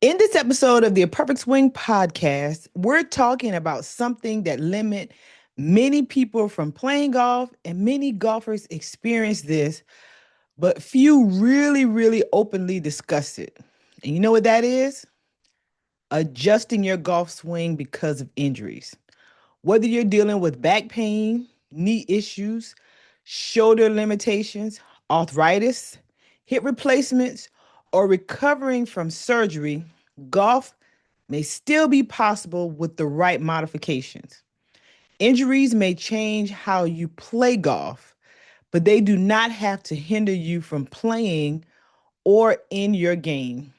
In this episode of the Perfect Swing podcast, we're talking about something that limit many people from playing golf, and many golfers experience this, but few really openly discuss it. And you know what that is? Adjusting your golf swing because of injuries. Whether you're dealing with back pain, knee issues, shoulder limitations, arthritis, hip replacements, or recovering from surgery, golf may still be possible with the right modifications. Injuries may change how you play golf, but they do not have to hinder you from playing or in your game.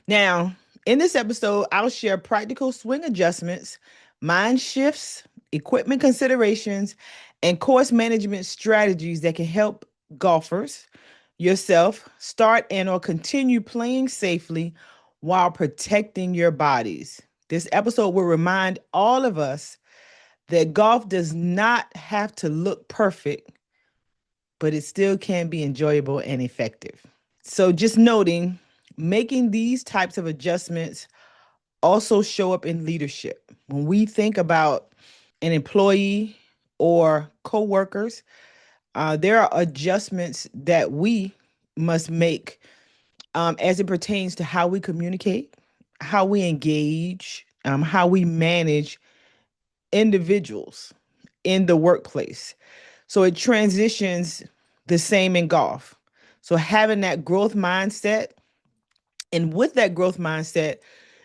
Now, in this episode, I'll share practical swing adjustments, mind shifts, equipment considerations, and course management strategies that can help golfers, yourself, start and or continue playing safely while protecting your bodies. This episode will remind all of us that golf does not have to look perfect, but it still can be enjoyable and effective. So just noting, making these types of adjustments also show up in leadership. When we think about an employee or coworkers, there are adjustments that we must make as it pertains to how we communicate, how we engage, how we manage individuals in the workplace. So it transitions the same in golf. So having that growth mindset, and with that growth mindset,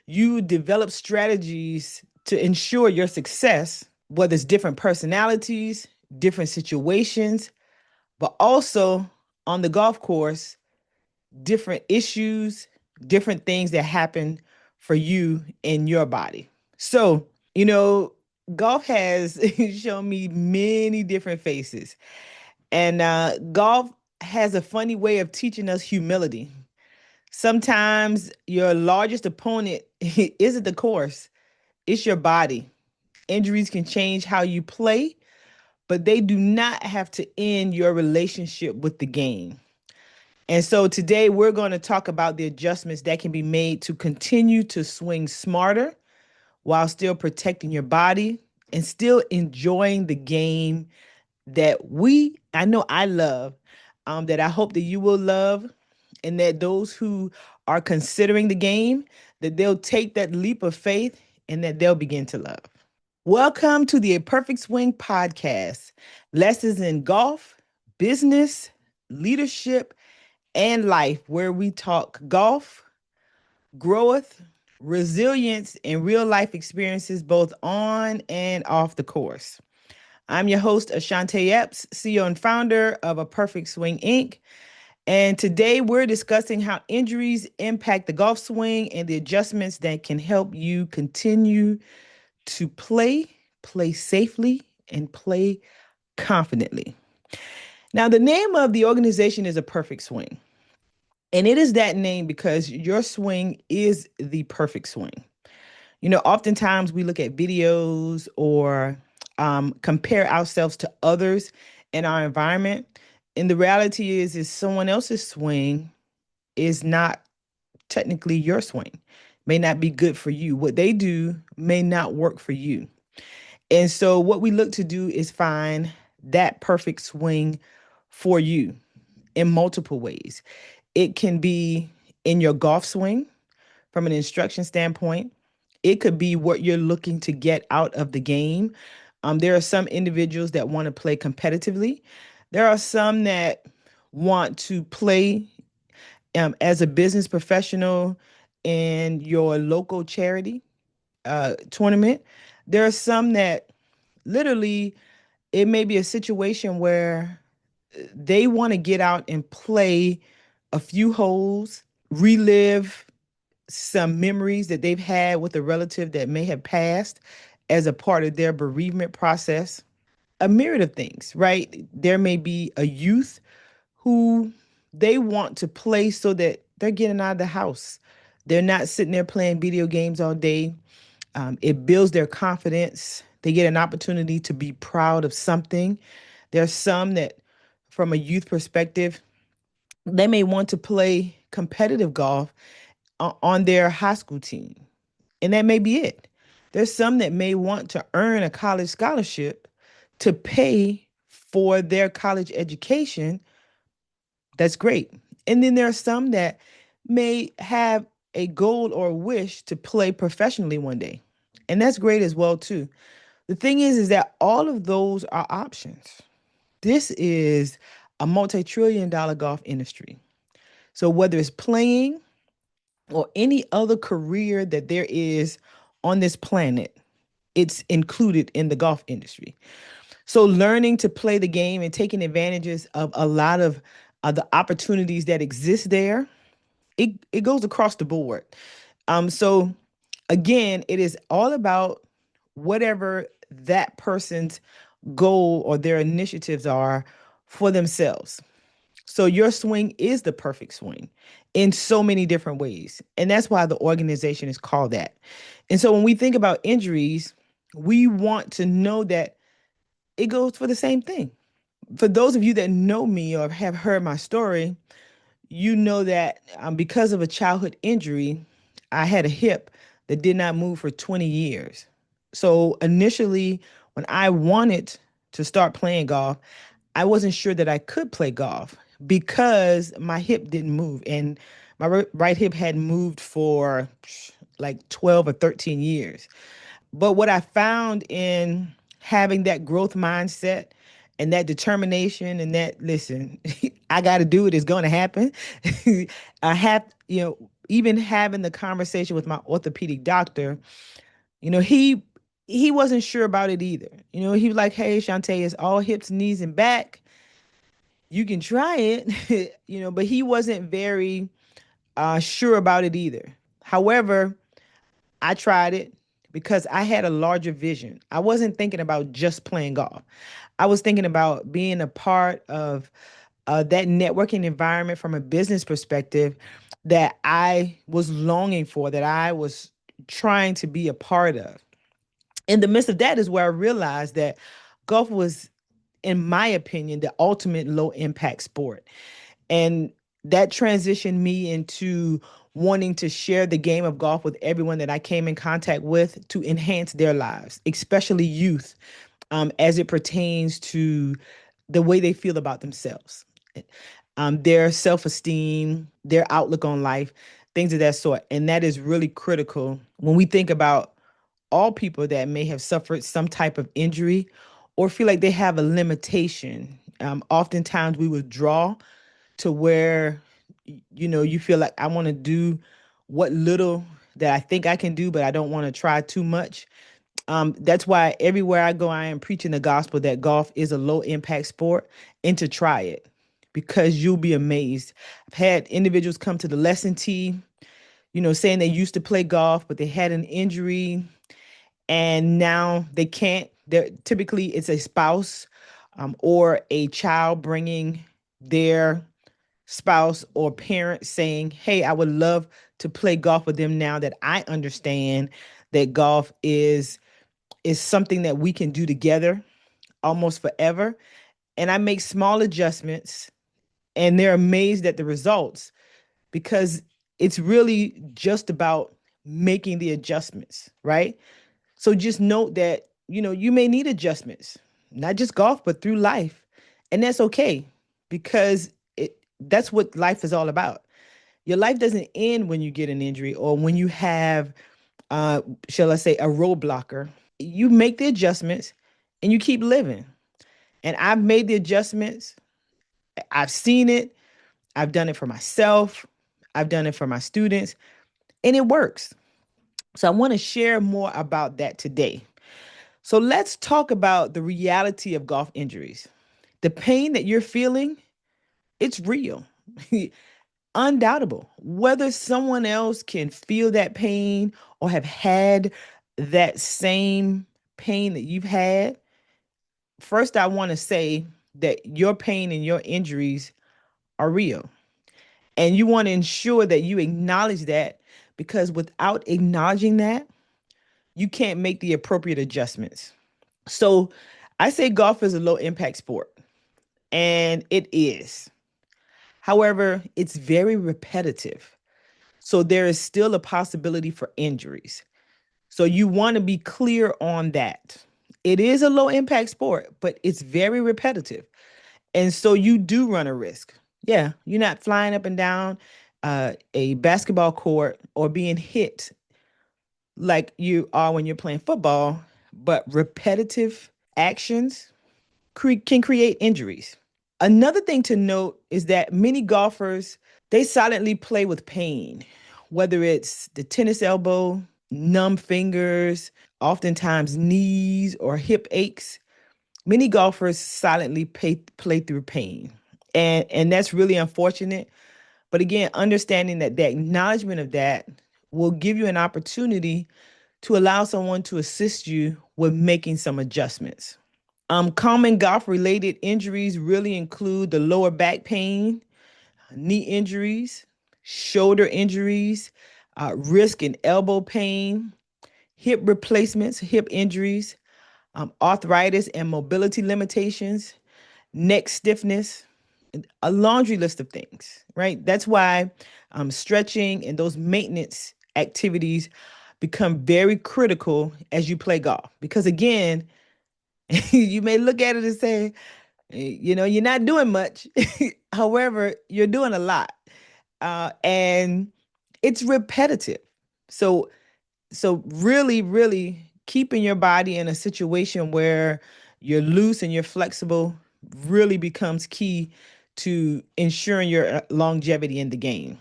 you develop strategies to ensure your success, whether it's different personalities, different situations, but also on the golf course, different issues, different things that happen for you in your body. So, you know, golf has shown me many different faces. And golf has a funny way of teaching us humility. Sometimes your largest opponent isn't the course, it's your body. Injuries can change how you play, but they do not have to end your relationship with the game. And so today we're going to talk about the adjustments that can be made to continue to swing smarter while still protecting your body and still enjoying the game that I know I love, that I hope that you will love, and that those who are considering the game, that they'll take that leap of faith and that they'll begin to love. Welcome to the A Perfect Swing podcast. Lessons in golf, business, leadership, and life, where we talk golf, growth, resilience, and real life experiences both on and off the course. I'm your host, Ashante Epps, CEO and founder of A Perfect Swing Inc. And today we're discussing how injuries impact the golf swing and the adjustments that can help you continue to play safely, and play confidently. Now, the name of the organization is A Perfect Swing. And it is that name because your swing is the perfect swing. You know, oftentimes we look at videos or compare ourselves to others in our environment. And the reality is someone else's swing is not technically your swing, may not be good for you. What they do may not work for you. And so what we look to do is find that perfect swing for you in multiple ways. It can be in your golf swing from an instruction standpoint. It could be what you're looking to get out of the game. There are some individuals that want to play competitively. There are some that want to play as a business professional in your local charity tournament. There are some that literally, it may be a situation where they want to get out and play a few holes, relive some memories that they've had with a relative that may have passed as a part of their bereavement process. A myriad of things, right? There may be a youth who they want to play so that they're getting out of the house. They're not sitting there playing video games all day. It builds their confidence. They get an opportunity to be proud of something. There's some that, from a youth perspective, they may want to play competitive golf on their high school team. And that may be it. There's some that may want to earn a college scholarship to pay for their college education. That's great. And then there are some that may have a goal or wish to play professionally one day. And that's great as well too. The thing is that all of those are options. This is a multi-trillion dollar golf industry. So whether it's playing or any other career that there is on this planet, it's included in the golf industry. So learning to play the game and taking advantages of a lot of the opportunities that exist there, it goes across the board. So again, it is all about whatever that person's goal or their initiatives are for themselves. So your swing is the perfect swing in so many different ways. And that's why the organization is called that. And so when we think about injuries, we want to know that it goes for the same thing. For those of you that know me or have heard my story, you know that because of a childhood injury, I had a hip that did not move for 20 years. So initially, when I wanted to start playing golf, I wasn't sure that I could play golf because my hip didn't move. And my right hip hadn't moved for like 12 or 13 years. But what I found in having that growth mindset and that determination and that, listen, I got to do it, it's going to happen. I have, even having the conversation with my orthopedic doctor, he wasn't sure about it either. He was like, hey, Shantae, it's all hips, knees, and back. You can try it, but he wasn't very sure about it either. However, I tried it because I had a larger vision. I wasn't thinking about just playing golf. I was thinking about being a part of that networking environment from a business perspective that I was longing for, that I was trying to be a part of. In the midst of that is where I realized that golf was, in my opinion, the ultimate low impact sport. And that transitioned me into wanting to share the game of golf with everyone that I came in contact with to enhance their lives, especially youth, as it pertains to the way they feel about themselves, their self esteem, their outlook on life, things of that sort. And that is really critical when we think about all people that may have suffered some type of injury or feel like they have a limitation. Oftentimes we withdraw to where you feel like I want to do what little that I think I can do, but I don't want to try too much. That's why everywhere I go, I am preaching the gospel that golf is a low impact sport and to try it because you'll be amazed. I've had individuals come to the lesson tee, saying they used to play golf, but they had an injury and now they can't. They're, typically, it's a spouse or a child bringing their spouse or parent saying, hey, I would love to play golf with them now that I understand that golf is something that we can do together almost forever. And I make small adjustments and they're amazed at the results because it's really just about making the adjustments, right? So just note that, you may need adjustments, not just golf, but through life. And that's okay because that's what life is all about. Your life doesn't end when you get an injury or when you have, shall I say, a roadblocker. You make the adjustments and you keep living. And I've made the adjustments. I've seen it. I've done it for myself. I've done it for my students, and it works. So I want to share more about that today. So let's talk about the reality of golf injuries. The pain that you're feeling, it's real. Undoubtable. Whether someone else can feel that pain or have had that same pain that you've had, first I want to say that your pain and your injuries are real. And you want to ensure that you acknowledge that because without acknowledging that, you can't make the appropriate adjustments. So I say golf is a low impact sport, and it is. However, it's very repetitive. So there is still a possibility for injuries. So you want to be clear on that. It is a low impact sport, but it's very repetitive. And so you do run a risk. Yeah, you're not flying up and down a basketball court or being hit like you are when you're playing football, but repetitive actions can create injuries. Another thing to note is that many golfers, they silently play with pain, whether it's the tennis elbow, numb fingers, oftentimes knees or hip aches. Many golfers silently play through pain. And that's really unfortunate. But again, understanding that the acknowledgement of that will give you an opportunity to allow someone to assist you with making some adjustments. Common golf related injuries really include the lower back pain, knee injuries, shoulder injuries, wrist and elbow pain, hip replacements, hip injuries, arthritis and mobility limitations, neck stiffness, a laundry list of things, right? That's why stretching and those maintenance activities become very critical as you play golf. Because again, you may look at it and say, you're not doing much. However, you're doing a lot. And it's repetitive. So really, really keeping your body in a situation where you're loose and you're flexible really becomes key to ensuring your longevity in the game.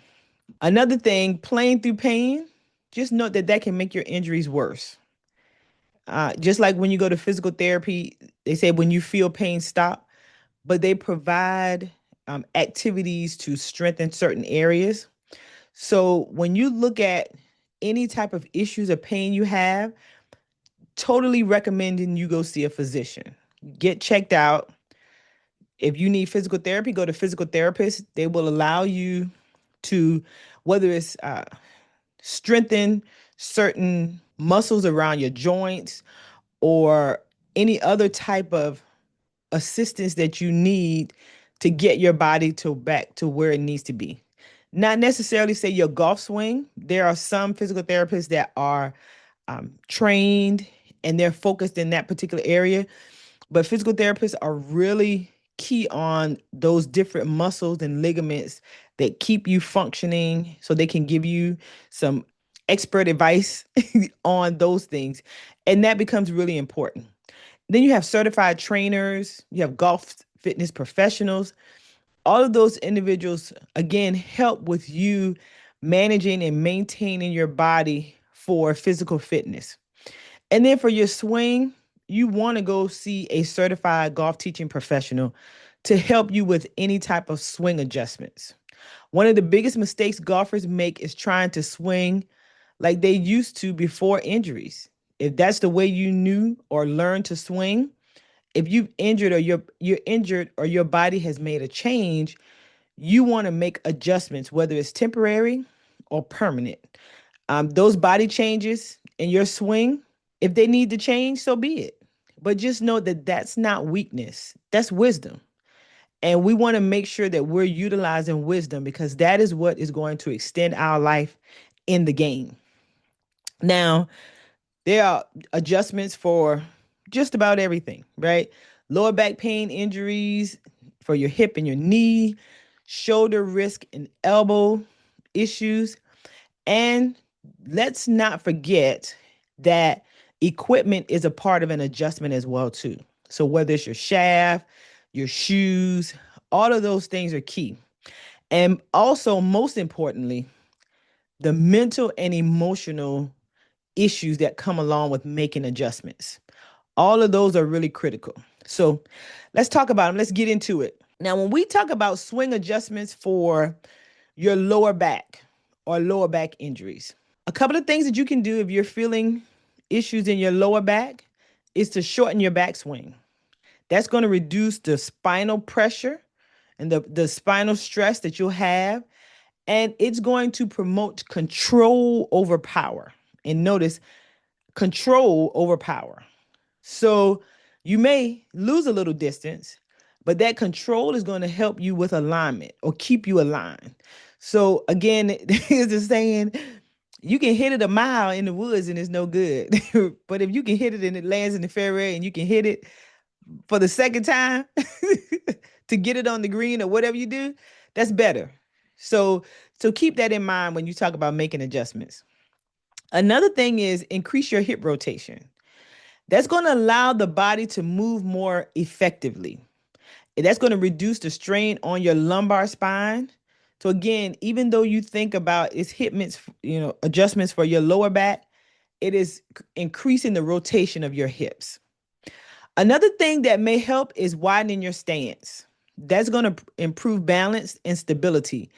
Another thing, playing through pain, just note that that can make your injuries worse. Just like when you go to physical therapy, they say when you feel pain, stop, but they provide activities to strengthen certain areas. So when you look at any type of issues or pain you have, totally recommending you go see a physician. Get checked out. If you need physical therapy, go to physical therapists. They will allow you to, whether it's strengthen certain muscles around your joints or any other type of assistance that you need to get your body to back to where it needs to be. Not necessarily say your golf swing. There are some physical therapists that are trained and they're focused in that particular area. But physical therapists are really key on those different muscles and ligaments that keep you functioning so they can give you some expert advice on those things. And that becomes really important. Then you have certified trainers, you have golf fitness professionals. All of those individuals, again, help with you managing and maintaining your body for physical fitness. And then for your swing, you want to go see a certified golf teaching professional to help you with any type of swing adjustments. One of the biggest mistakes golfers make is trying to swing like they used to before injuries. If that's the way you knew or learned to swing, if you've injured or you're injured or your body has made a change, you want to make adjustments, whether it's temporary or permanent. Those body changes in your swing, if they need to change, so be it. But just know that that's not weakness, that's wisdom. And we want to make sure that we're utilizing wisdom because that is what is going to extend our life in the game. Now, there are adjustments for just about everything, right? Lower back pain injuries for your hip and your knee, shoulder, wrist, and elbow issues. And let's not forget that equipment is a part of an adjustment as well too. So whether it's your shaft, your shoes, all of those things are key. And also, most importantly, the mental and emotional issues that come along with making adjustments. All of those are really critical. So let's talk about them. Let's get into it. Now, when we talk about swing adjustments for your lower back or lower back injuries, a couple of things that you can do if you're feeling issues in your lower back is to shorten your backswing. That's going to reduce the spinal pressure and the spinal stress that you'll have. And it's going to promote control over power. And notice control over power. So you may lose a little distance, but that control is going to help you with alignment or keep you aligned. So again, there's the saying, you can hit it a mile in the woods and it's no good. But if you can hit it and it lands in the fairway and you can hit it for the second time to get it on the green or whatever you do, that's better. So so keep that in mind when you talk about making adjustments. Another thing is increase your hip rotation. That's going to allow the body to move more effectively. That's going to reduce the strain on your lumbar spine. So again, even though you think about its hipments, adjustments for your lower back, it is increasing the rotation of your hips. Another thing that may help is widening your stance. That's going to improve balance and stability.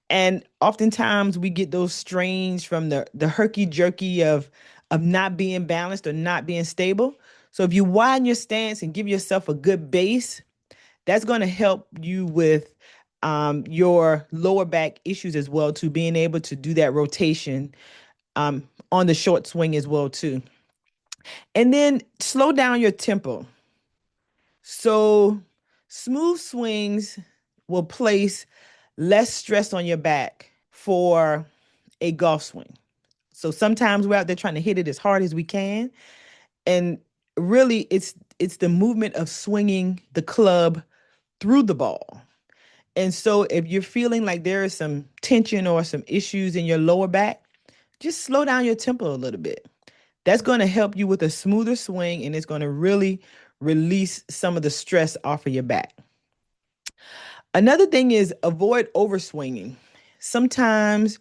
And oftentimes we get those strains from the herky jerky of not being balanced or not being stable. So if you widen your stance and give yourself a good base, that's going to help you with your lower back issues as well, to being able to do that rotation on the short swing as well too. And then slow down your tempo. So smooth swings will place less stress on your back for a golf swing. So sometimes we're out there trying to hit it as hard as we can, and really it's the movement of swinging the club through the ball. And so if you're feeling like there is some tension or some issues in your lower back, just slow down your tempo a little bit. That's going to help you with a smoother swing, and it's going to really release some of the stress off of your back. Another thing is avoid overswinging. Sometimes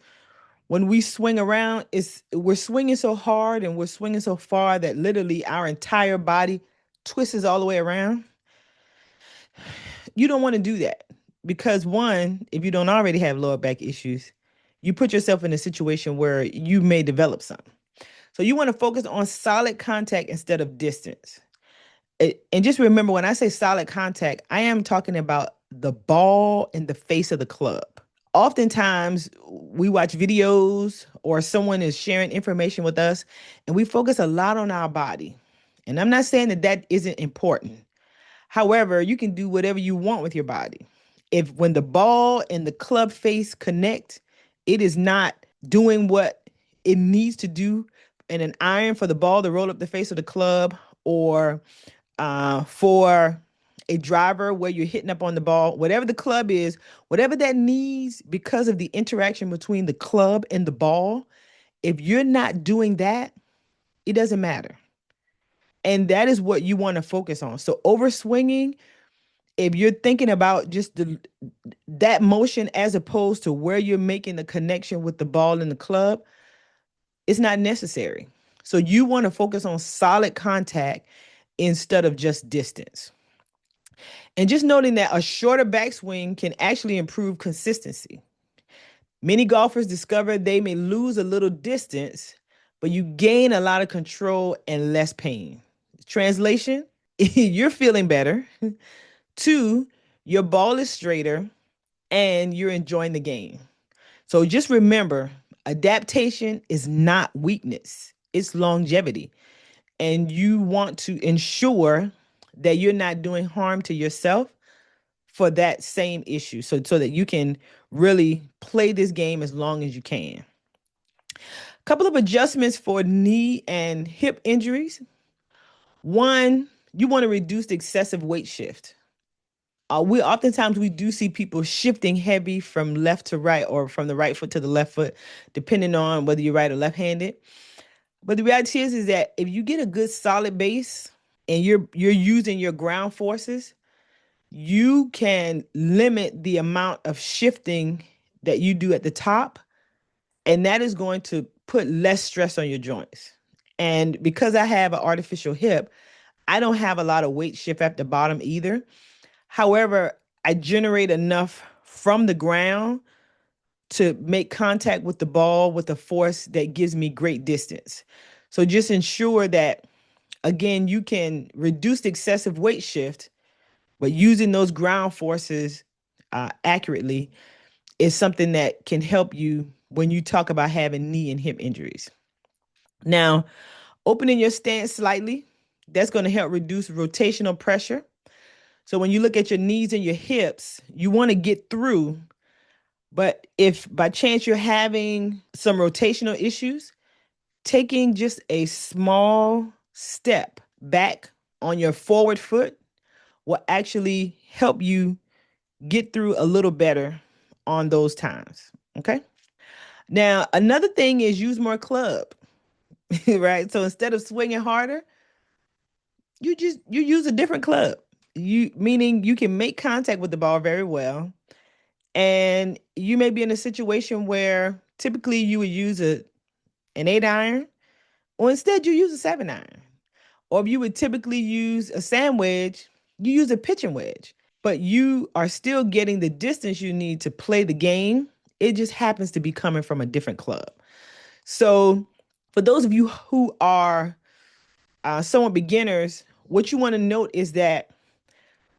when we swing around, we're swinging so hard and we're swinging so far that literally our entire body twists all the way around. You don't want to do that because, one, if you don't already have lower back issues, you put yourself in a situation where you may develop some. So you want to focus on solid contact instead of distance. And just remember, when I say solid contact, I am talking about the ball and the face of the club. Oftentimes, we watch videos or someone is sharing information with us, and we focus a lot on our body. And I'm not saying that that isn't important. However, you can do whatever you want with your body. If when the ball and the club face connect, it is not doing what it needs to do in an iron for the ball to roll up the face of the club, or for a driver where you're hitting up on the ball, whatever the club is, whatever that needs because of the interaction between the club and the ball, if you're not doing that, it doesn't matter. And that is what you want to focus on. So overswinging, if you're thinking about just that motion as opposed to where you're making the connection with the ball and the club, it's not necessary. So you want to focus on solid contact instead of just distance. And just noting that a shorter backswing can actually improve consistency. Many golfers discover they may lose a little distance, but you gain a lot of control and less pain. Translation, you're feeling better. Two, your ball is straighter and you're enjoying the game. So just remember, adaptation is not weakness, it's longevity. And you want to ensure that you're not doing harm to yourself for that same issue, so that you can really play this game as long as you can. A couple of adjustments for knee and hip injuries. One, you want to reduce the excessive weight shift. We oftentimes we do see people shifting heavy from left to right or from the right foot to the left foot, depending on whether you're right or left-handed. But the reality is that if you get a good solid base and you're using your ground forces, you can limit the amount of shifting that you do at the top, and that is going to put less stress on your joints. And because I have an artificial hip, I don't have a lot of weight shift at the bottom either. However, I generate enough from the ground to make contact with the ball with a force that gives me great distance. So just ensure that, again, you can reduce the excessive weight shift, but using those ground forces accurately is something that can help you when you talk about having knee and hip injuries. Now, opening your stance slightly, that's going to help reduce rotational pressure. So when you look at your knees and your hips, you want to get through But if by chance you're having some rotational issues, taking just a small step back on your forward foot will actually help you get through a little better on those times. Okay. Now, another thing is use more club, right? So instead of swinging harder, you use a different club. You meaning you can make contact with the ball very well, and you may be in a situation where typically you would use an 8 iron, or instead you use a 7 iron. Or if you would typically use a sand wedge, you use a pitching wedge. But you are still getting the distance you need to play the game. It just happens to be coming from a different club. So, for those of you who are somewhat beginners, what you want to note is that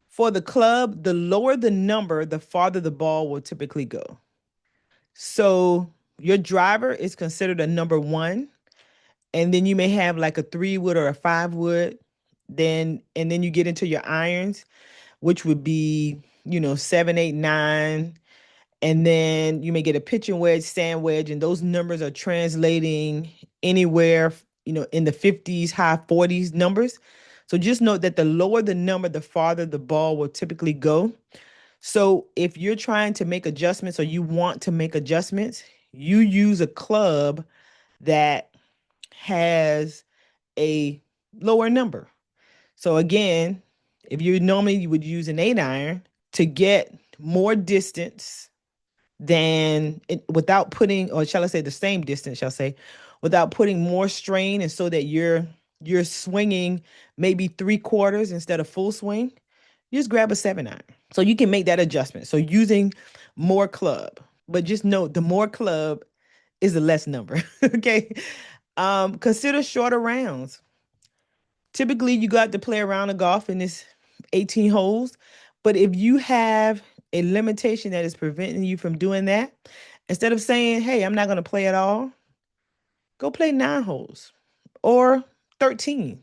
for the club, the lower the number, the farther the ball will typically go. So, your driver is considered a number one, and then you may have like a 3 wood or a 5 wood. And then you get into your irons, which would be 7, 8, 9. And then you may get a pitching wedge, sand wedge, and those numbers are translating anywhere, in the 50s, high 40s numbers. So just note that the lower the number, the farther the ball will typically go. So if you're trying to make adjustments or you want to make adjustments, you use a club that has a lower number. So again, if you would use an 8 iron to get more distance than without putting, or shall I say the same distance, shall I say, without putting more strain, and so that you're swinging maybe 3 quarters instead of full swing, you just grab a 7 iron. So you can make that adjustment. So using more club, but just note the more club is the less number. Okay. Consider shorter rounds. Typically, you got to play a round of golf in this 18 holes. But if you have a limitation that is preventing you from doing that, instead of saying, hey, I'm not going to play at all, go play 9 holes or 13.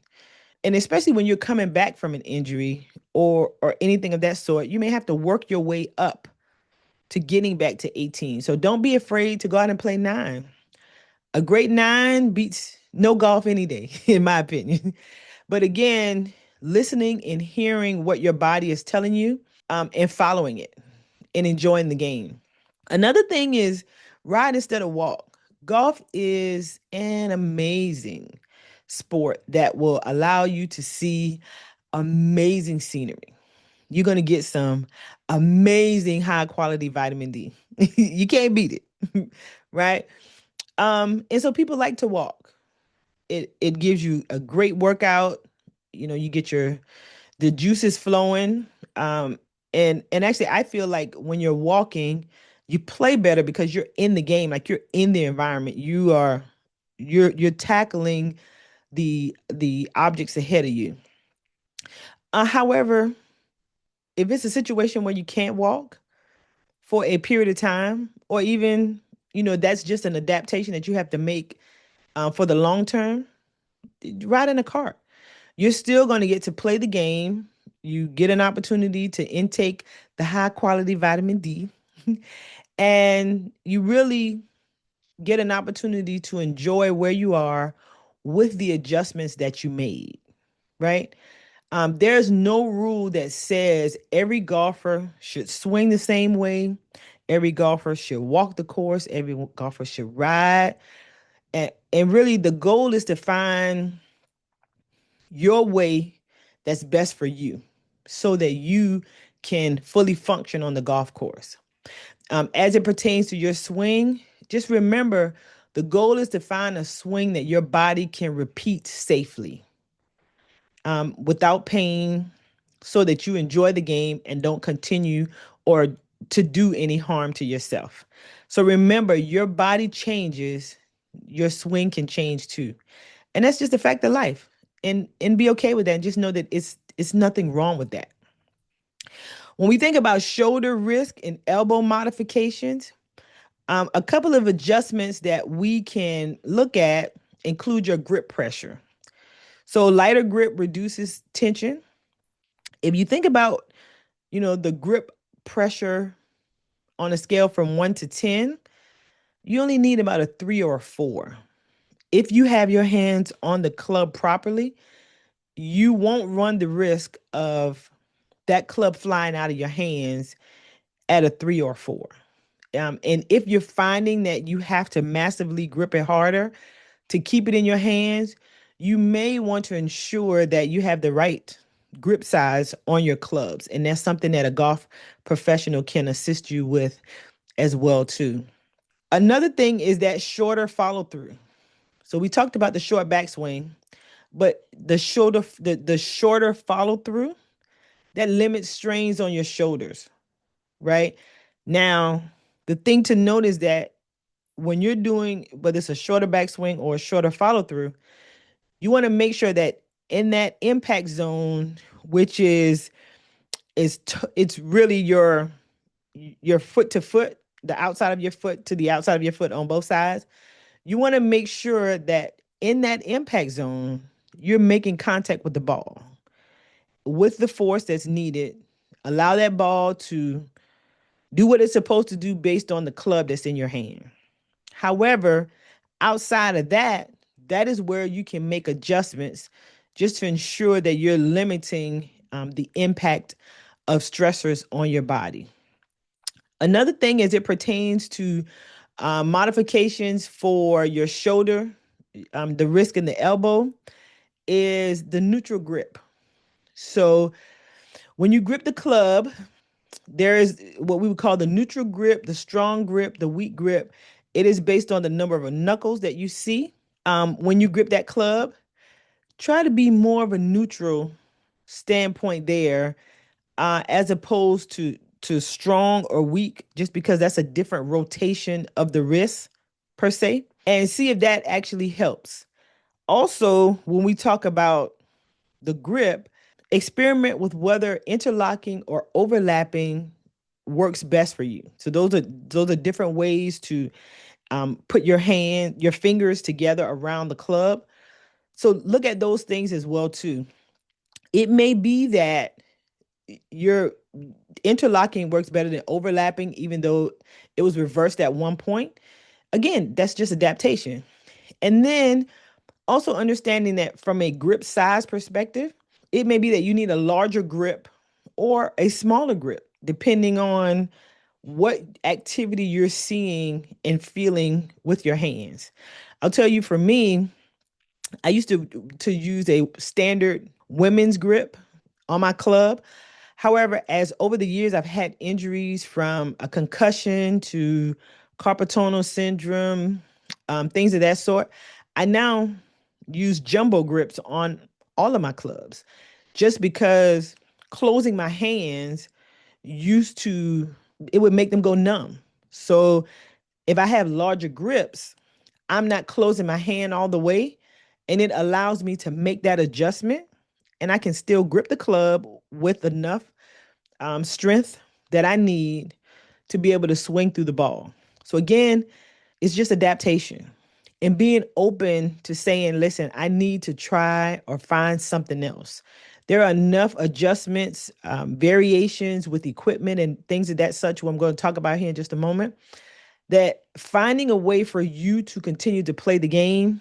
And especially when you're coming back from an injury or anything of that sort, you may have to work your way up to getting back to 18. So don't be afraid to go out and play 9. A great 9 beats no golf any day, in my opinion. But again, listening and hearing what your body is telling you, and following it and enjoying the game. Another thing is ride instead of walk. Golf is an amazing sport that will allow you to see amazing scenery. You're going to get some amazing high quality vitamin D. You can't beat it. Right? And so people like to walk. It gives you a great workout. You get the juices flowing. And actually I feel like when you're walking, you play better because you're in the game, like you're in the environment. You're tackling the objects ahead of you. However, if it's a situation where you can't walk for a period of time, or even that's just an adaptation that you have to make for the long term, ride in a cart. You're still going to get to play the game. You get an opportunity to intake the high quality vitamin D, and you really get an opportunity to enjoy where you are with the adjustments that you made, right? There's no rule that says every golfer should swing the same way. Every golfer should walk the course. Every golfer should ride. And really, the goal is to find your way that's best for you so that you can fully function on the golf course. As it pertains to your swing, just remember the goal is to find a swing that your body can repeat safely, without pain, so that you enjoy the game and don't continue or to do any harm to yourself. So remember, your body changes, your swing can change too. And that's just a fact of life. And be okay with that. And just know that it's nothing wrong with that. When we think about shoulder risk and elbow modifications, a couple of adjustments that we can look at include your grip pressure. So lighter grip reduces tension. If you think about, the grip pressure on a scale from 1 to 10, you only need about a 3 or a 4. If you have your hands on the club properly, you won't run the risk of that club flying out of your hands at a 3 or 4. And if you're finding that you have to massively grip it harder to keep it in your hands, you may want to ensure that you have the right grip size on your clubs. And that's something that a golf professional can assist you with as well too. Another thing is that shorter follow through. So we talked about the short backswing, but the shorter follow through that limits strains on your shoulders, right? Now, the thing to note is that when you're doing whether it's a shorter backswing or a shorter follow through, you want to make sure that in that impact zone, which it's really your foot to foot, the outside of your foot to the outside of your foot on both sides. You want to make sure that in that impact zone, you're making contact with the ball with the force that's needed. Allow that ball to do what it's supposed to do based on the club that's in your hand. However, outside of that, that is where you can make adjustments just to ensure that you're limiting the impact of stressors on your body. Another thing as it pertains to modifications for your shoulder, the wrist and the elbow, is the neutral grip. So when you grip the club, there is what we would call the neutral grip, the strong grip, the weak grip. It is based on the number of knuckles that you see. When you grip that club, try to be more of a neutral standpoint there, as opposed to strong or weak, just because that's a different rotation of the wrist per se, and see if that actually helps. Also, when we talk about the grip, experiment with whether interlocking or overlapping works best for you. So those are different ways to put your fingers together around the club. So look at those things as well too. It may be that your interlocking works better than overlapping, even though it was reversed at one point. Again, that's just adaptation. And then also understanding that from a grip size perspective, it may be that you need a larger grip or a smaller grip, depending on what activity you're seeing and feeling with your hands. I'll tell you, for me, I used to use a standard women's grip on my club. However, as over the years, I've had injuries from a concussion to carpal tunnel syndrome, things of that sort. I now use jumbo grips on all of my clubs just because closing my hands used to, it would make them go numb. So if I have larger grips, I'm not closing my hand all the way, and it allows me to make that adjustment, and I can still grip the club with enough strength that I need to be able to swing through the ball. So again, it's just adaptation and being open to saying, listen, I need to try or find something else. There are enough adjustments, variations with equipment and things of that such, what I'm going to talk about here in just a moment, that finding a way for you to continue to play the game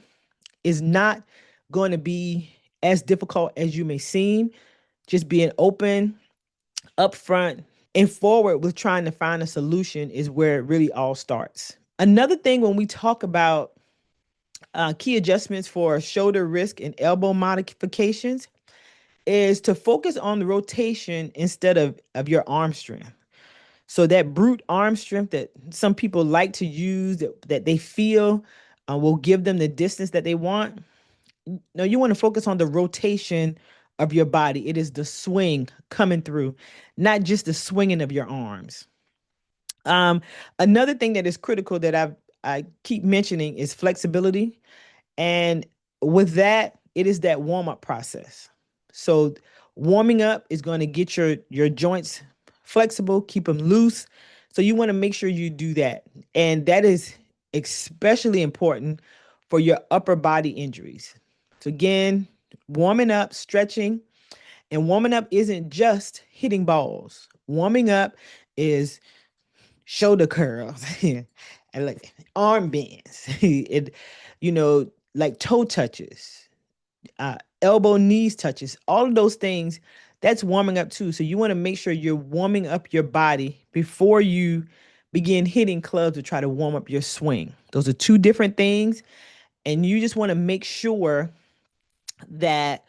is not going to be as difficult as you may seem. Just being open, upfront, and forward with trying to find a solution is where it really all starts. Another thing when we talk about key adjustments for shoulder, wrist, and elbow modifications is to focus on the rotation instead of your arm strength. So that brute arm strength that some people like to use, that they feel will give them the distance that they want. No, you want to focus on the rotation of your body. It is the swing coming through, not just the swinging of your arms. Another thing that is critical that I keep mentioning is flexibility. And with that, it is that warm-up process. So warming up is going to get your joints flexible, keep them loose. So you want to make sure you do that. And that is especially important for your upper body injuries. So again, warming up, stretching, and warming up isn't just hitting balls. Warming up is shoulder curls, and like arm bends, it, like toe touches, elbow knees touches, all of those things. That's warming up too. So you want to make sure you're warming up your body before you begin hitting clubs to try to warm up your swing. Those are two different things, and you just want to make sure that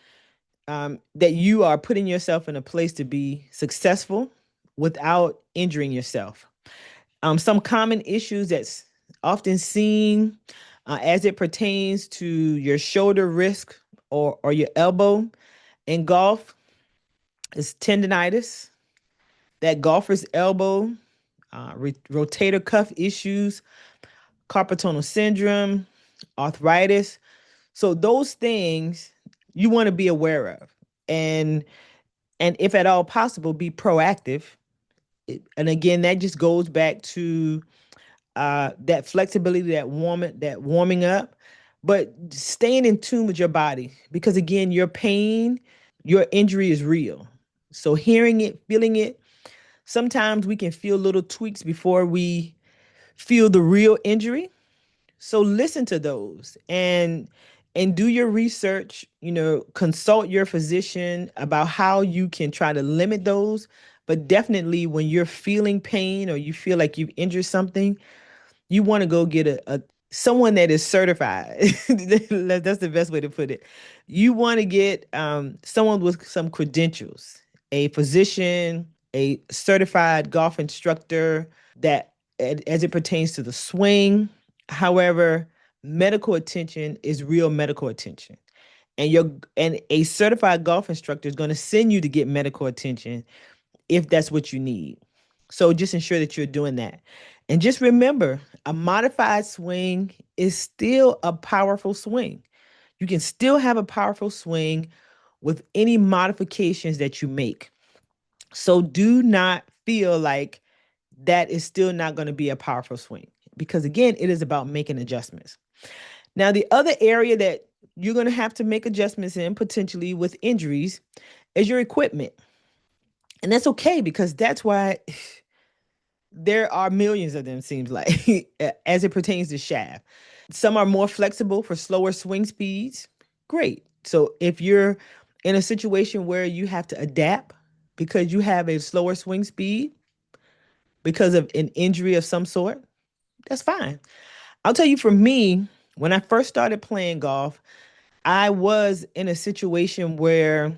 that you are putting yourself in a place to be successful without injuring yourself. Some common issues that's often seen as it pertains to your shoulder risk or your elbow in golf is tendonitis, that golfer's elbow, rotator cuff issues, carpal tunnel syndrome, arthritis. So those things you want to be aware of, and if at all possible, be proactive. And again, that just goes back to that flexibility, that warming up, but staying in tune with your body, because again, your pain, your injury is real. So hearing it, feeling it, sometimes we can feel little tweaks before we feel the real injury. So listen to those and do your research, consult your physician about how you can try to limit those. But definitely when you're feeling pain or you feel like you've injured something, you want to go get a someone that is certified. That's the best way to put it. You want to get someone with some credentials, a physician, a certified golf instructor that as it pertains to the swing. However, medical attention is real medical attention. And a certified golf instructor is going to send you to get medical attention if that's what you need. So just ensure that you're doing that. And just remember, a modified swing is still a powerful swing. You can still have a powerful swing with any modifications that you make. So do not feel like that is still not going to be a powerful swing, because again, it is about making adjustments. Now, the other area that you're going to have to make adjustments in potentially with injuries is your equipment. And that's okay, because that's why there are millions of them, seems like, as it pertains to shaft. Some are more flexible for slower swing speeds. Great. So if you're in a situation where you have to adapt because you have a slower swing speed because of an injury of some sort, that's fine. I'll tell you, for me, when I first started playing golf, I was in a situation where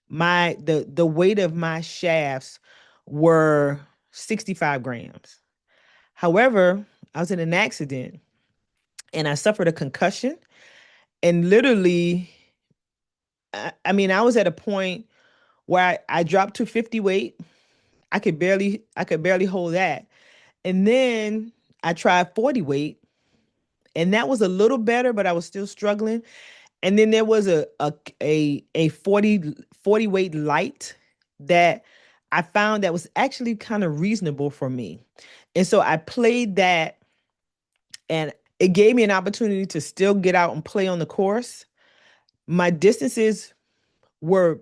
the weight of my shafts were 65 grams. However, I was in an accident and I suffered a concussion, and literally, I was at a point where I dropped to 50 weight. I could barely hold that. And then I tried 40 weight, and that was a little better, but I was still struggling. And then there was a 40 weight light that I found that was actually kind of reasonable for me. And so I played that, and it gave me an opportunity to still get out and play on the course. My distances were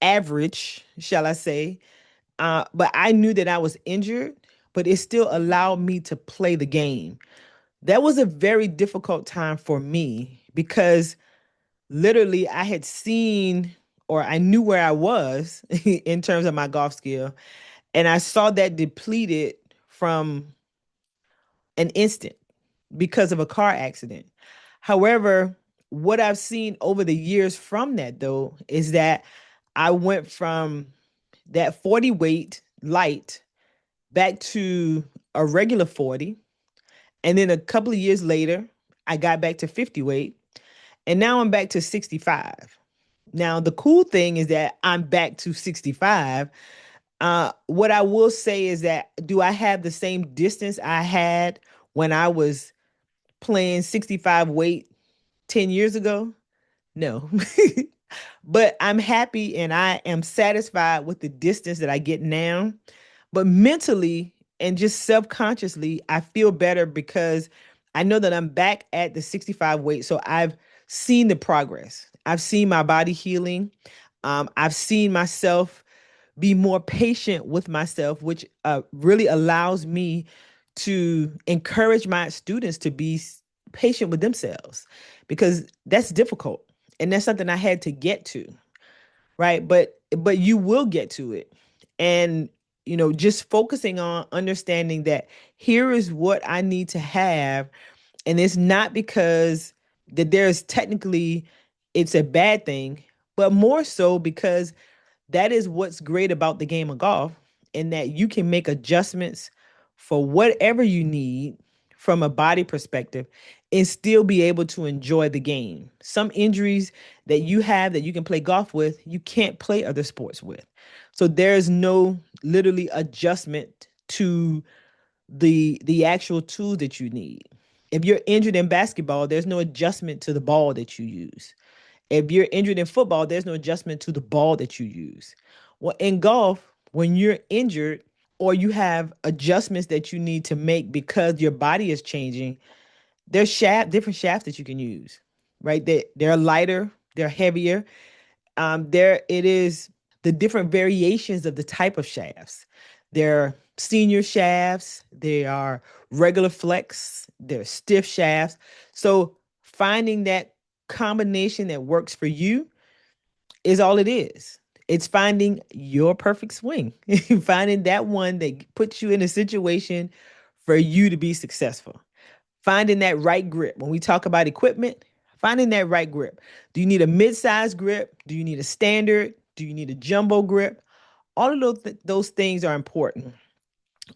average, shall I say. But I knew that I was injured, but it still allowed me to play the game. That was a very difficult time for me because literally I had seen, or I knew where I was in terms of my golf skill, and I saw that depleted from an instant because of a car accident. However, what I've seen over the years from that, though, is that I went from that 40 weight light back to a regular 40. And then a couple of years later, I got back to 50 weight. And now I'm back to 65. Now, the cool thing is that I'm back to 65. What I will say is that, do I have the same distance I had when I was playing 65 weight 10 years ago? No. But I'm happy and I am satisfied with the distance that I get now. But mentally and just subconsciously, I feel better because I know that I'm back at the 65 weight. So I've seen the progress. I've seen my body healing. I've seen myself be more patient with myself, which really allows me to encourage my students to be patient with themselves because that's difficult. And that's something I had to get to, right? But you will get to it. And just focusing on understanding that here is what I need to have, and it's not because that there's technically it's a bad thing, but more so because that is what's great about the game of golf, in that you can make adjustments for whatever you need from a body perspective and still be able to enjoy the game. Some injuries that you have that you can play golf with, you can't play other sports with. So there's no literally adjustment to the actual tools that you need. If you're injured in basketball, there's no adjustment to the ball that you use. If you're injured in football, there's no adjustment to the ball that you use. Well, in golf, when you're injured or you have adjustments that you need to make because your body is changing, there's different shafts that you can use, right? They're lighter, they're heavier. There it is the different variations of the type of shafts. They're senior shafts, they are regular flex, they're stiff shafts. So finding that combination that works for you is all it is. It's finding your perfect swing, finding that one that puts you in a situation for you to be successful. Finding that right grip. When we talk about equipment, finding that right grip. Do you need a mid-size grip? Do you need a standard? Do you need a jumbo grip? All of those things are important.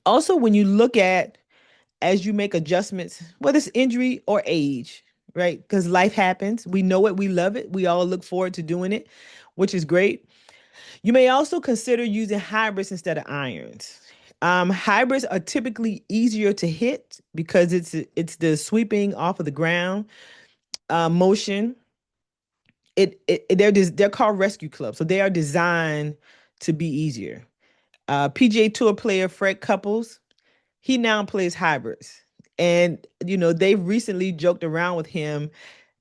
Also, when you look at as you make adjustments, whether it's injury or age, right? Because life happens. We know it, we love it. We all look forward to doing it, which is great. You may also consider using hybrids instead of irons. Hybrids are typically easier to hit because it's the sweeping off of the ground motion. They're called rescue clubs, so they are designed to be easier. PGA Tour player Fred Couples, he now plays hybrids, and they've recently joked around with him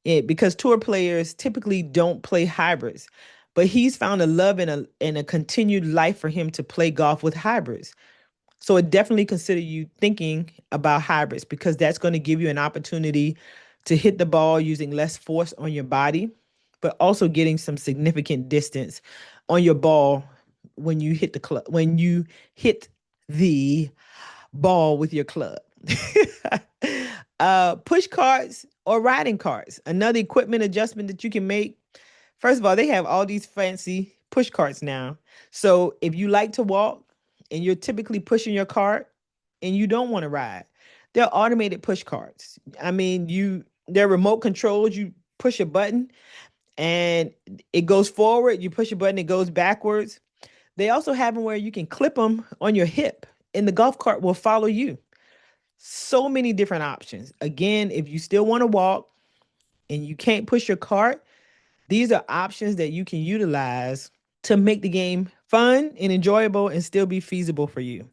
because tour players typically don't play hybrids, but he's found a love and a continued life for him to play golf with hybrids. So I definitely consider you thinking about hybrids because that's going to give you an opportunity to hit the ball using less force on your body, but also getting some significant distance on your ball when you hit the club, when you hit the ball with your club. Push carts or riding carts, another equipment adjustment that you can make. First of all, they have all these fancy push carts now. So if you like to walk and you're typically pushing your cart and you don't want to ride, they're automated push carts. I mean, they're remote controls. You push a button and it goes forward. You push a button, it goes backwards. They also have them where you can clip them on your hip and the golf cart will follow you. So many different options. Again, if you still want to walk and you can't push your cart, these are options that you can utilize to make the game fun and enjoyable and still be feasible for you.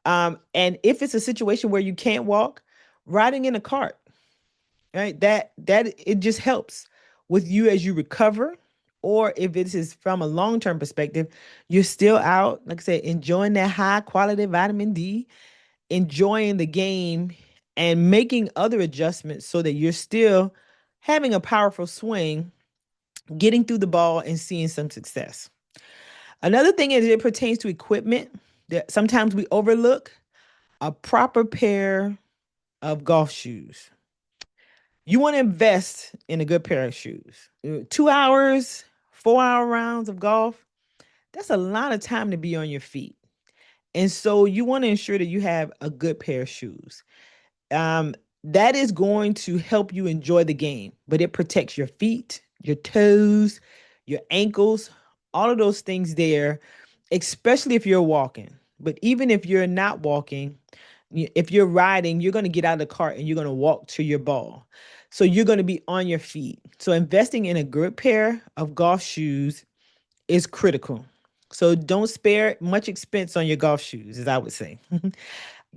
And if it's a situation where you can't walk, riding in a cart, right? That it just helps with you as you recover. Or if it is from a long-term perspective, you're still out, like I said, enjoying that high quality vitamin D, enjoying the game, and making other adjustments so that you're still having a powerful swing, getting through the ball, and seeing some success. Another thing is it pertains to equipment that sometimes we overlook: a proper pair of golf shoes. You want to invest in a good pair of shoes. 2 hours, 4 hour rounds of golf, that's a lot of time to be on your feet. And so you want to ensure that you have a good pair of shoes. Um, that is going to help you enjoy the game, but it protects your feet, your toes, your ankles, all of those things there, especially if you're walking. But even if you're not walking, if you're riding, you're going to get out of the cart and you're going to walk to your ball. So you're going to be on your feet. So investing in a good pair of golf shoes is critical. So don't spare much expense on your golf shoes, as I would say.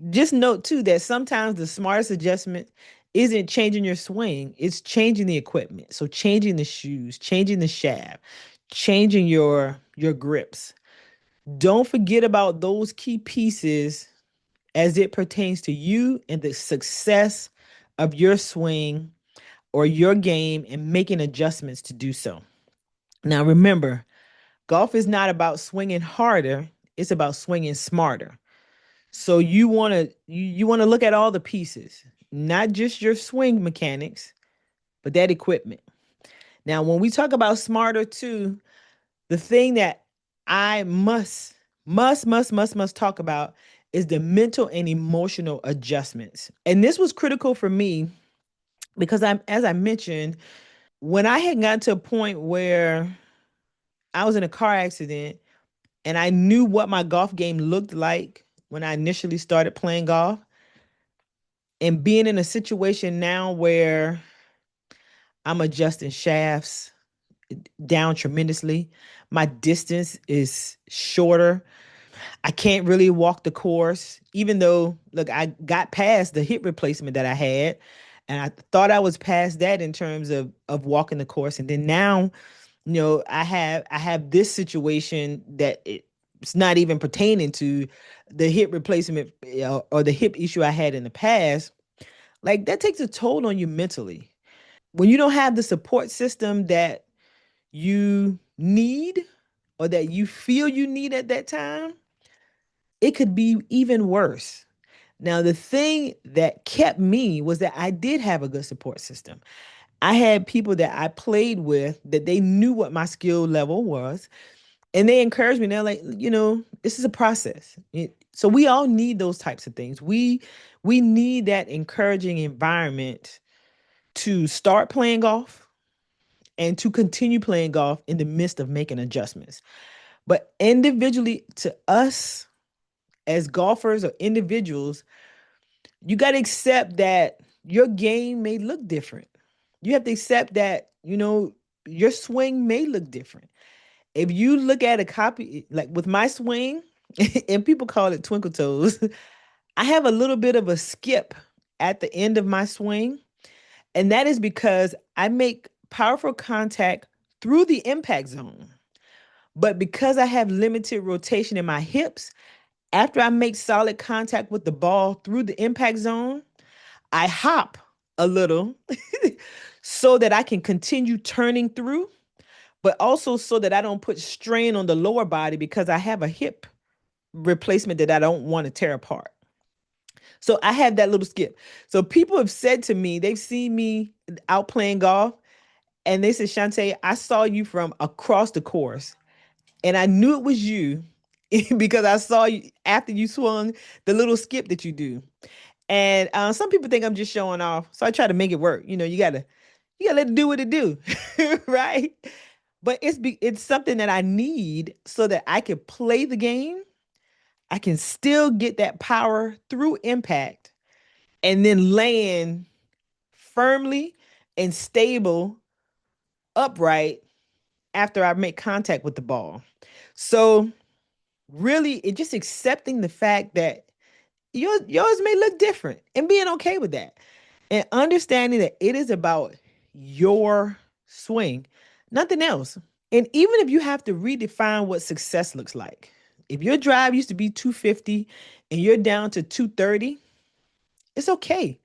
Just note too that sometimes the smartest adjustment isn't changing your swing, it's changing the equipment. So changing the shoes, changing the shaft, changing your grips. Don't forget about those key pieces as it pertains to you and the success of your swing or your game and making adjustments to do so. Now, remember, golf is not about swinging harder, it's about swinging smarter. So you want to look at all the pieces, not just your swing mechanics, but that equipment. Now, when we talk about smarter too, the thing that I must talk about is the mental and emotional adjustments. And this was critical for me because as I mentioned, when I had gotten to a point where I was in a car accident and I knew what my golf game looked like when I initially started playing golf, and being in a situation now where I'm adjusting shafts down tremendously, my distance is shorter. I can't really walk the course, even though, look, I got past the hip replacement that I had, and I thought I was past that in terms of walking the course. And then now, I have this situation that it's not even pertaining to the hip replacement, or the hip issue I had in the past. Like, that takes a toll on you mentally. When you don't have the support system that you need or that you feel you need at that time, it could be even worse. Now, the thing that kept me was that I did have a good support system. I had people that I played with that they knew what my skill level was, and they encouraged me. They're like, this is a process. So we all need those types of things. We need that encouraging environment to start playing golf and to continue playing golf in the midst of making adjustments. But individually, to us as golfers or individuals, you got to accept that your game may look different. You have to accept that, your swing may look different. If you look at a copy, like with my swing, and people call it twinkle toes, I have a little bit of a skip at the end of my swing. And that is because I make powerful contact through the impact zone. But because I have limited rotation in my hips, after I make solid contact with the ball through the impact zone, I hop a little so that I can continue turning through, but also so that I don't put strain on the lower body because I have a hip replacement that I don't want to tear apart. So I have that little skip. So people have said to me, they've seen me out playing golf, and they said, Shantae, I saw you from across the course, and I knew it was you because I saw you after you swung the little skip that you do. And some people think I'm just showing off, so I try to make it work. You gotta let it do what it do, right? But it's something that I need so that I can play the game. I can still get that power through impact, and then land firmly and stable, upright after I make contact with the ball. So really, it just accepting the fact that yours may look different and being okay with that. And understanding that it is about your swing, nothing else. And even if you have to redefine what success looks like, if your drive used to be 250 and you're down to 230, it's okay.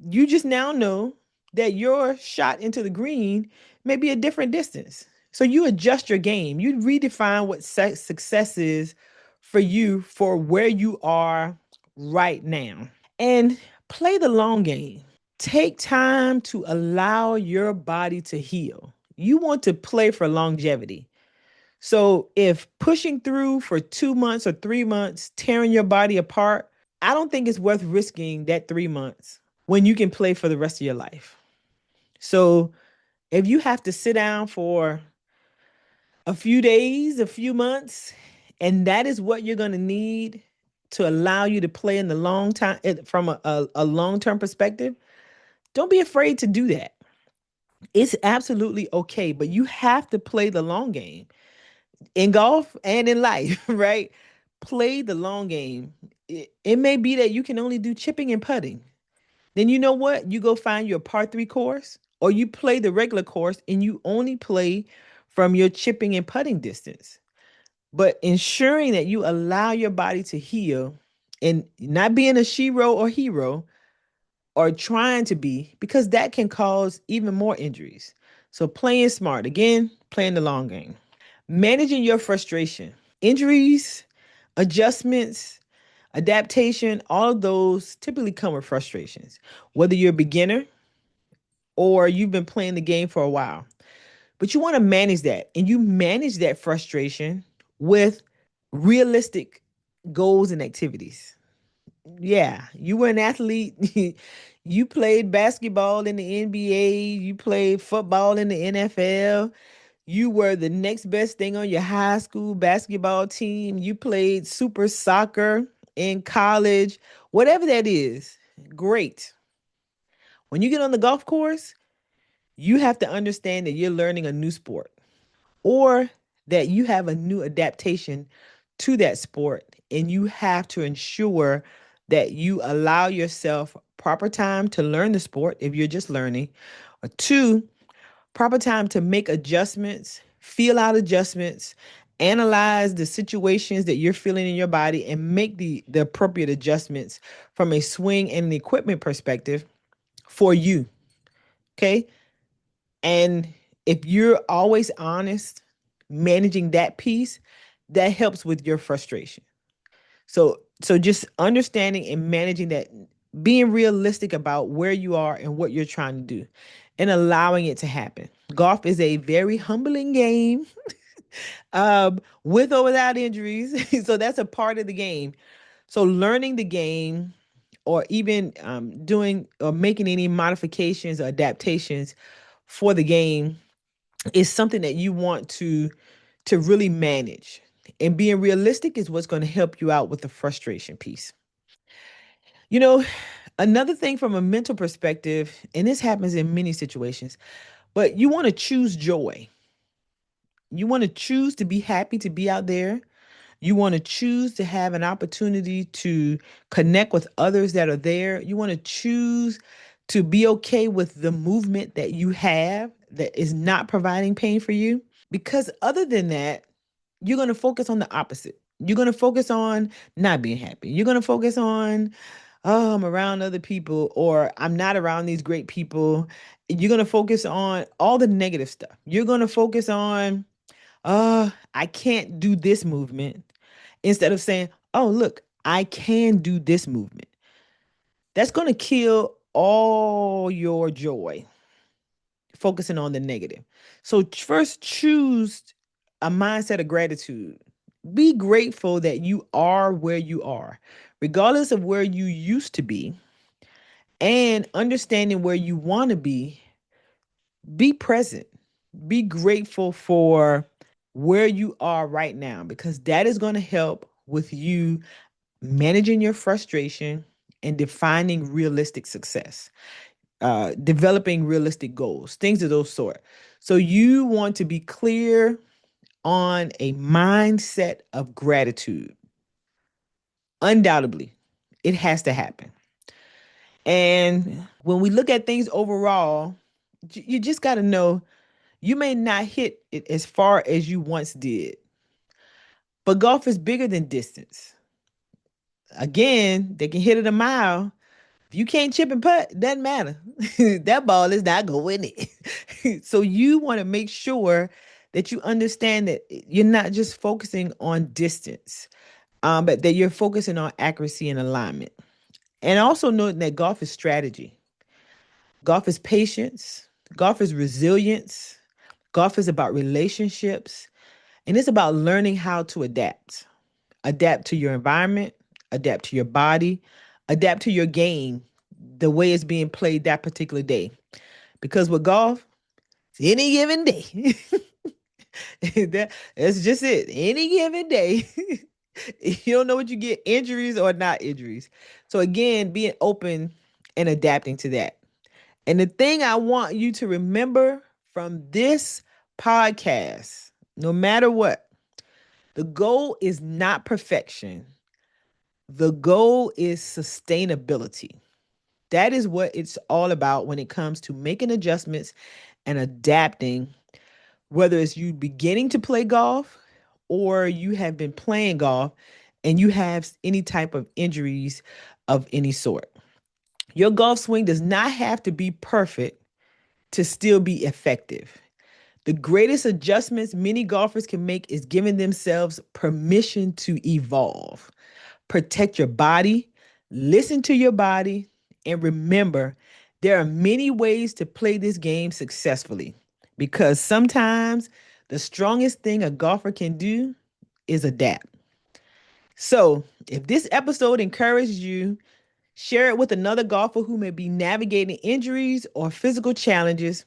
You just now know that your shot into the green may be a different distance. So you adjust your game. You redefine what success is for you for where you are right now. And play the long game. Take time to allow your body to heal. You want to play for longevity. So if pushing through for 2 months or 3 months, tearing your body apart, I don't think it's worth risking that 3 months when you can play for the rest of your life. So if you have to sit down for a few days, a few months, and that is what you're going to need to allow you to play in the long time from a long-term perspective, don't be afraid to do that. It's absolutely okay, but you have to play the long game in golf and in life, right? Play the long game. It may be that you can only do chipping and putting. Then you know what? You go find your par three course, or you play the regular course and you only play from your chipping and putting distance. but ensuring that you allow your body to heal and not being a shero or hero or trying to be, because that can cause even more injuries. So playing smart, again, playing the long game. Managing your frustration, injuries, adjustments, adaptation, all of those typically come with frustrations, whether you're a beginner or you've been playing the game for a while. But you want to manage that, and you manage that frustration with realistic goals and activities. Yeah, you were an athlete. You played basketball in the NBA, you played football in the NFL. You were the next best thing on your high school basketball team. You played super soccer in college, whatever that is. Great. When you get on the golf course, you have to understand that you're learning a new sport or that you have a new adaptation to that sport. And you have to ensure that you allow yourself proper time to learn the sport if you're just learning, or two, proper time to make adjustments, feel out adjustments, analyze the situations that you're feeling in your body, and make the appropriate adjustments from a swing and an equipment perspective for you. Okay. And if you're always honest, managing that piece, that helps with your frustration. So just understanding and managing that, being realistic about where you are and what you're trying to do and allowing it to happen. Golf is a very humbling game, with or without injuries. So that's a part of the game. So learning the game or even doing or making any modifications or adaptations for the game is something that you want to really manage. And being realistic is what's going to help you out with the frustration piece. You know, another thing from a mental perspective, and this happens in many situations, but you want to choose joy. You want to choose to be happy to be out there. You want to choose to have an opportunity to connect with others that are there. You want to choose to be okay with the movement that you have that is not providing pain for you. Because other than that, you're going to focus on the opposite. You're going to focus on not being happy. You're going to focus on, oh, I'm around other people, or I'm not around these great people. You're going to focus on all the negative stuff. You're going to focus on, I can't do this movement, instead of saying, oh, look, I can do this movement. That's going to kill all your joy, focusing on the negative. So first, choose a mindset of gratitude. Be grateful that you are where you are, regardless of where you used to be, and understanding where you want to be. Be present. Be grateful for where you are right now, because that is going to help with you managing your frustration and defining realistic success, developing realistic goals, things of those sort. So you want to be clear on a mindset of gratitude. Undoubtedly, it has to happen. And when we look at things overall, you just got to know you may not hit it as far as you once did, but golf is bigger than distance. Again, they can hit it a mile. If you can't chip and putt, doesn't matter. That ball is not going in. So you want to make sure that you understand that you're not just focusing on distance, but that you're focusing on accuracy and alignment. And also noting that golf is strategy. Golf is patience. Golf is resilience. Golf is about relationships. And it's about learning how to adapt. Adapt to your environment, adapt to your body, adapt to your game, the way it's being played that particular day. Because with golf, it's any given day. That's just it. Any given day. You don't know what you get, injuries or not injuries. So again, being open and adapting to that. And the thing I want you to remember from this podcast, no matter what, the goal is not perfection. The goal is sustainability. That is what it's all about when it comes to making adjustments and adapting, whether it's you beginning to play golf or you have been playing golf and you have any type of injuries of any sort. Your golf swing does not have to be perfect to still be effective. The greatest adjustments many golfers can make is giving themselves permission to evolve. Protect your body, listen to your body, and remember there are many ways to play this game successfully because sometimes the strongest thing a golfer can do is adapt. So, if this episode encouraged you, share it with another golfer who may be navigating injuries or physical challenges.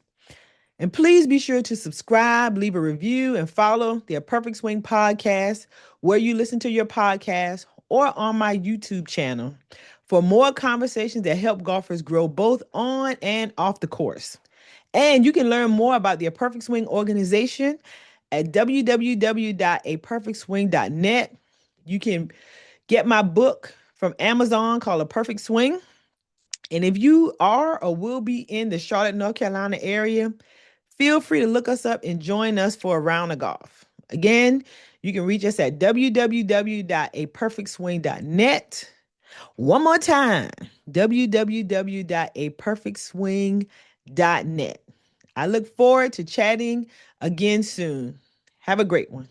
And please be sure to subscribe, leave a review, and follow the A Perfect Swing podcast where you listen to your podcast or on my YouTube channel for more conversations that help golfers grow both on and off the course. And you can learn more about the A Perfect Swing organization at www.aperfectswing.net. You can get my book from Amazon called A Perfect Swing. And if you are or will be in the Charlotte, North Carolina area, feel free to look us up and join us for a round of golf. Again, you can reach us at www.aperfectswing.net. One more time, www.aperfectswing.net. I look forward to chatting again soon. Have a great one.